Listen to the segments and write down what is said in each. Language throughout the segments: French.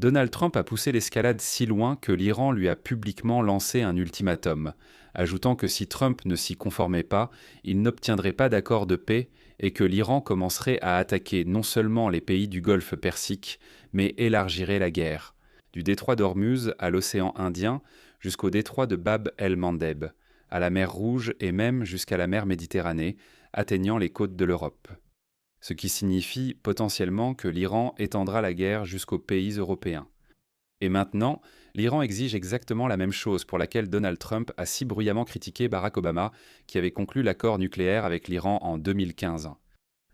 Donald Trump a poussé l'escalade si loin que l'Iran lui a publiquement lancé un ultimatum, ajoutant que si Trump ne s'y conformait pas, il n'obtiendrait pas d'accord de paix et que l'Iran commencerait à attaquer non seulement les pays du Golfe Persique, mais élargirait la guerre, du détroit d'Ormuz à l'océan Indien jusqu'au détroit de Bab el-Mandeb, à la mer Rouge et même jusqu'à la mer Méditerranée, atteignant les côtes de l'Europe. Ce qui signifie potentiellement que l'Iran étendra la guerre jusqu'aux pays européens. Et maintenant, l'Iran exige exactement la même chose pour laquelle Donald Trump a si bruyamment critiqué Barack Obama, qui avait conclu l'accord nucléaire avec l'Iran en 2015.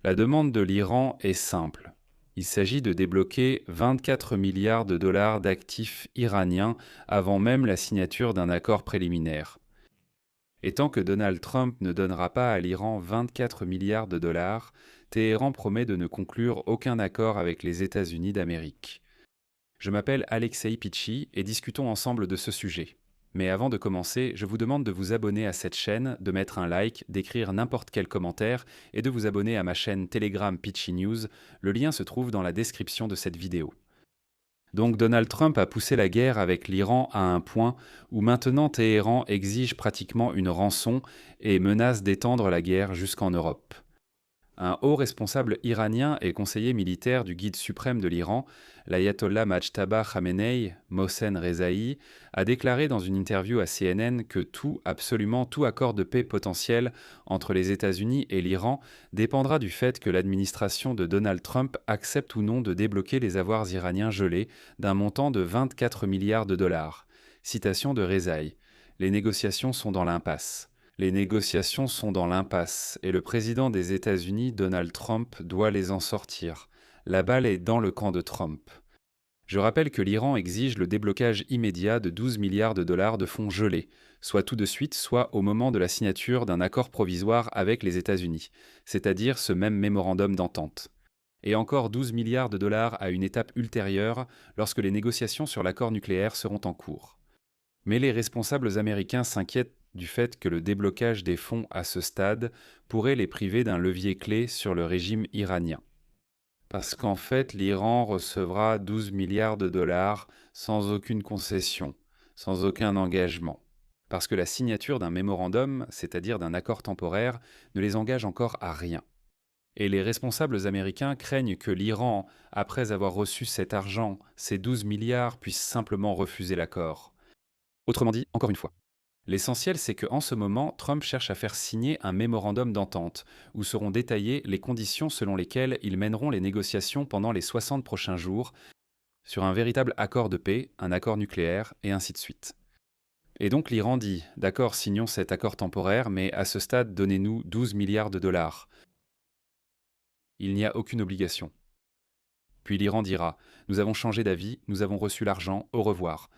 La demande de l'Iran est simple. Il s'agit de débloquer 24 milliards de dollars d'actifs iraniens avant même la signature d'un accord préliminaire. Et tant que Donald Trump ne donnera pas à l'Iran 24 milliards de dollars, Téhéran promet de ne conclure aucun accord avec les États-Unis d'Amérique. Je m'appelle Alexei Pichi et discutons ensemble de ce sujet. Mais avant de commencer, je vous demande de vous abonner à cette chaîne, de mettre un like, d'écrire n'importe quel commentaire et de vous abonner à ma chaîne Telegram Pichi News. Le lien se trouve dans la description de cette vidéo. Donc Donald Trump a poussé la guerre avec l'Iran à un point où maintenant Téhéran exige pratiquement une rançon et menace d'étendre la guerre jusqu'en Europe. Un haut responsable iranien et conseiller militaire du guide suprême de l'Iran, l'ayatollah Majtaba Khamenei, Mohsen Rezaï, a déclaré dans une interview à CNN que tout, absolument tout accord de paix potentiel entre les États-Unis et l'Iran dépendra du fait que l'administration de Donald Trump accepte ou non de débloquer les avoirs iraniens gelés d'un montant de 24 milliards de dollars. Citation de Rezaï. Les négociations sont dans l'impasse. Les négociations sont dans l'impasse et le président des États-Unis, Donald Trump, doit les en sortir. La balle est dans le camp de Trump. Je rappelle que l'Iran exige le déblocage immédiat de 12 milliards de dollars de fonds gelés, soit tout de suite, soit au moment de la signature d'un accord provisoire avec les États-Unis, c'est-à-dire ce même mémorandum d'entente. Et encore 12 milliards de dollars à une étape ultérieure lorsque les négociations sur l'accord nucléaire seront en cours. Mais les responsables américains s'inquiètent du fait que le déblocage des fonds à ce stade pourrait les priver d'un levier clé sur le régime iranien. Parce qu'en fait, l'Iran recevra 12 milliards de dollars sans aucune concession, sans aucun engagement. Parce que la signature d'un mémorandum, c'est-à-dire d'un accord temporaire, ne les engage encore à rien. Et les responsables américains craignent que l'Iran, après avoir reçu cet argent, ces 12 milliards, puisse simplement refuser l'accord. Autrement dit, encore une fois, l'essentiel, c'est qu'en ce moment, Trump cherche à faire signer un mémorandum d'entente, où seront détaillées les conditions selon lesquelles ils mèneront les négociations pendant les 60 prochains jours, sur un véritable accord de paix, un accord nucléaire, et ainsi de suite. Et donc l'Iran dit, d'accord, signons cet accord temporaire, mais à ce stade, donnez-nous 12 milliards de dollars. Il n'y a aucune obligation. Puis l'Iran dira, nous avons changé d'avis, nous avons reçu l'argent, au revoir.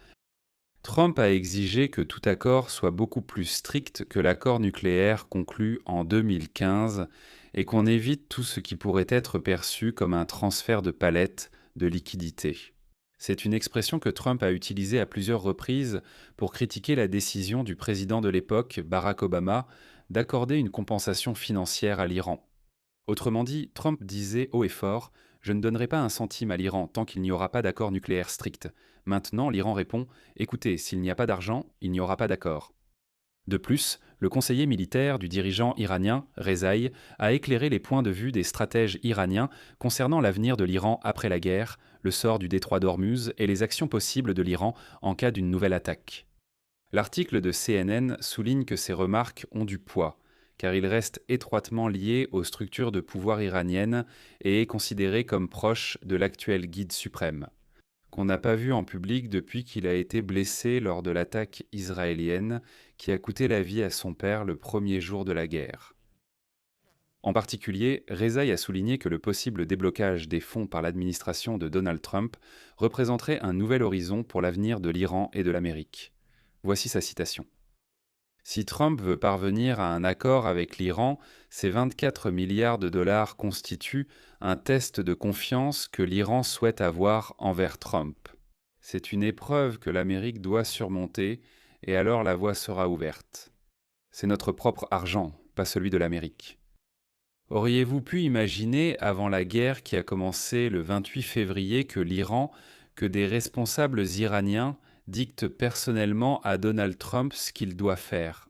Trump a exigé que tout accord soit beaucoup plus strict que l'accord nucléaire conclu en 2015 et qu'on évite tout ce qui pourrait être perçu comme un transfert de palette de liquidités. C'est une expression que Trump a utilisée à plusieurs reprises pour critiquer la décision du président de l'époque, Barack Obama, d'accorder une compensation financière à l'Iran. Autrement dit, Trump disait haut et fort « Je ne donnerai pas un centime à l'Iran tant qu'il n'y aura pas d'accord nucléaire strict ». Maintenant, l'Iran répond « Écoutez, s'il n'y a pas d'argent, il n'y aura pas d'accord ». De plus, le conseiller militaire du dirigeant iranien, Rezaï, a éclairé les points de vue des stratèges iraniens concernant l'avenir de l'Iran après la guerre, le sort du détroit d'Ormuz et les actions possibles de l'Iran en cas d'une nouvelle attaque. L'article de CNN souligne que ces remarques ont du poids, car il reste étroitement lié aux structures de pouvoir iraniennes et est considéré comme proche de l'actuel guide suprême, qu'on n'a pas vu en public depuis qu'il a été blessé lors de l'attaque israélienne qui a coûté la vie à son père le premier jour de la guerre. En particulier, Rezaï a souligné que le possible déblocage des fonds par l'administration de Donald Trump représenterait un nouvel horizon pour l'avenir de l'Iran et de l'Amérique. Voici sa citation. Si Trump veut parvenir à un accord avec l'Iran, ces 24 milliards de dollars constituent un test de confiance que l'Iran souhaite avoir envers Trump. C'est une épreuve que l'Amérique doit surmonter et alors la voie sera ouverte. C'est notre propre argent, pas celui de l'Amérique. Auriez-vous pu imaginer, avant la guerre qui a commencé le 28 février, que l'Iran, que des responsables iraniens dictent personnellement à Donald Trump ce qu'il doit faire.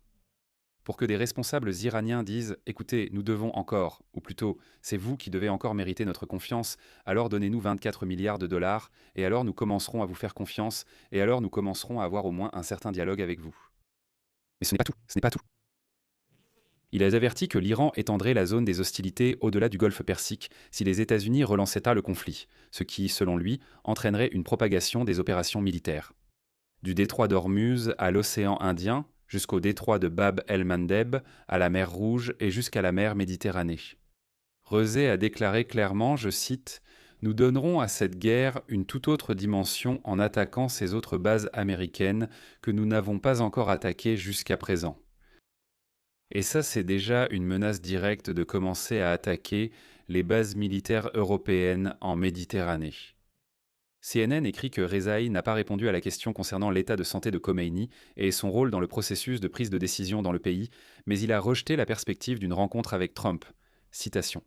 Pour que des responsables iraniens disent «Écoutez, nous devons encore, ou plutôt, c'est vous qui devez encore mériter notre confiance, alors donnez-nous 24 milliards de dollars, et alors nous commencerons à vous faire confiance, et alors nous commencerons à avoir au moins un certain dialogue avec vous». Mais ce n'est pas tout, ce n'est pas tout. Il a averti que l'Iran étendrait la zone des hostilités au-delà du golfe Persique si les États-Unis relançaient pas le conflit, ce qui, selon lui, entraînerait une propagation des opérations militaires. Du détroit d'Ormuz à l'océan Indien, jusqu'au détroit de Bab el-Mandeb, à la mer Rouge et jusqu'à la mer Méditerranée. Rezé a déclaré clairement, je cite, «Nous donnerons à cette guerre une toute autre dimension en attaquant ces autres bases américaines que nous n'avons pas encore attaquées jusqu'à présent.» Et ça, c'est déjà une menace directe de commencer à attaquer les bases militaires européennes en Méditerranée. CNN écrit que Rezaï n'a pas répondu à la question concernant l'état de santé de Khomeini et son rôle dans le processus de prise de décision dans le pays, mais il a rejeté la perspective d'une rencontre avec Trump. Citation.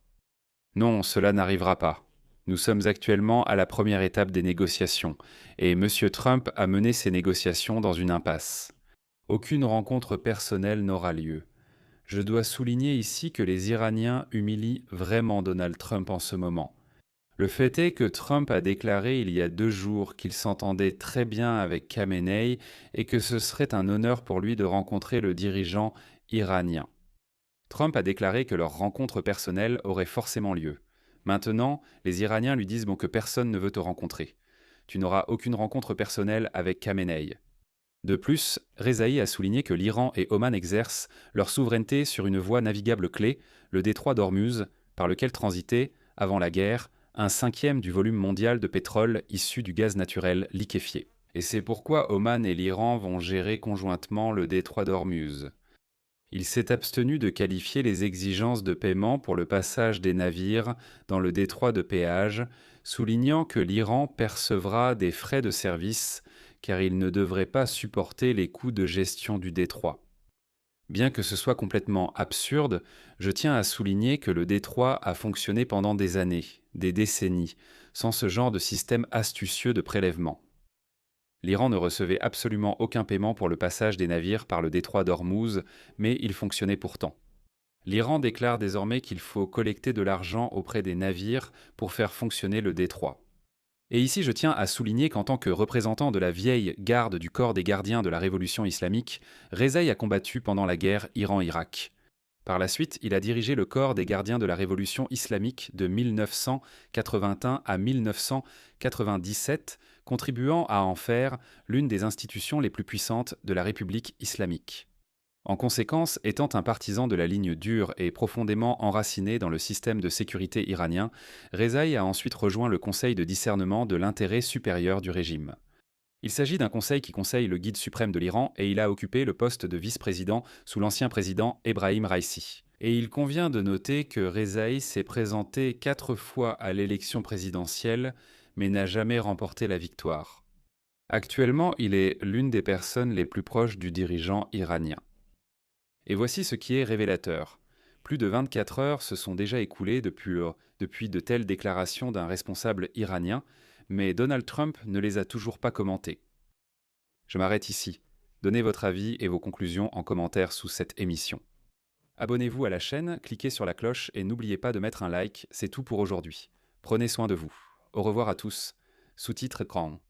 Non, cela n'arrivera pas. Nous sommes actuellement à la première étape des négociations, et M. Trump a mené ces négociations dans une impasse. Aucune rencontre personnelle n'aura lieu. Je dois souligner ici que les Iraniens humilient vraiment Donald Trump en ce moment. Le fait est que Trump a déclaré il y a 2 jours qu'il s'entendait très bien avec Khamenei et que ce serait un honneur pour lui de rencontrer le dirigeant iranien. Trump a déclaré que leur rencontre personnelle aurait forcément lieu. Maintenant, les Iraniens lui disent bon que personne ne veut te rencontrer. Tu n'auras aucune rencontre personnelle avec Khamenei. De plus, Rezaï a souligné que l'Iran et Oman exercent leur souveraineté sur une voie navigable clé, le détroit d'Ormuz, par lequel transitait, avant la guerre, un cinquième du volume mondial de pétrole issu du gaz naturel liquéfié. Et c'est pourquoi Oman et l'Iran vont gérer conjointement le détroit d'Ormuz. Il s'est abstenu de qualifier les exigences de paiement pour le passage des navires dans le détroit de péage, soulignant que l'Iran percevra des frais de service car il ne devrait pas supporter les coûts de gestion du détroit. Bien que ce soit complètement absurde, je tiens à souligner que le détroit a fonctionné pendant des années, des décennies, sans ce genre de système astucieux de prélèvement. L'Iran ne recevait absolument aucun paiement pour le passage des navires par le détroit d'Ormuz, mais il fonctionnait pourtant. L'Iran déclare désormais qu'il faut collecter de l'argent auprès des navires pour faire fonctionner le détroit. Et ici, je tiens à souligner qu'en tant que représentant de la vieille garde du corps des gardiens de la révolution islamique, Rezaï a combattu pendant la guerre Iran-Irak. Par la suite, il a dirigé le corps des gardiens de la révolution islamique de 1981 à 1997, contribuant à en faire l'une des institutions les plus puissantes de la République islamique. En conséquence, étant un partisan de la ligne dure et profondément enraciné dans le système de sécurité iranien, Rezaï a ensuite rejoint le Conseil de discernement de l'intérêt supérieur du régime. Il s'agit d'un conseil qui conseille le guide suprême de l'Iran et il a occupé le poste de vice-président sous l'ancien président Ebrahim Raïssi. Et il convient de noter que Rezaï s'est présenté 4 fois à l'élection présidentielle, mais n'a jamais remporté la victoire. Actuellement, il est l'une des personnes les plus proches du dirigeant iranien. Et voici ce qui est révélateur. Plus de 24 heures se sont déjà écoulées depuis de telles déclarations d'un responsable iranien, mais Donald Trump ne les a toujours pas commentées. Je m'arrête ici. Donnez votre avis et vos conclusions en commentaire sous cette émission. Abonnez-vous à la chaîne, cliquez sur la cloche et n'oubliez pas de mettre un like, c'est tout pour aujourd'hui. Prenez soin de vous. Au revoir à tous. Sous-titre écran.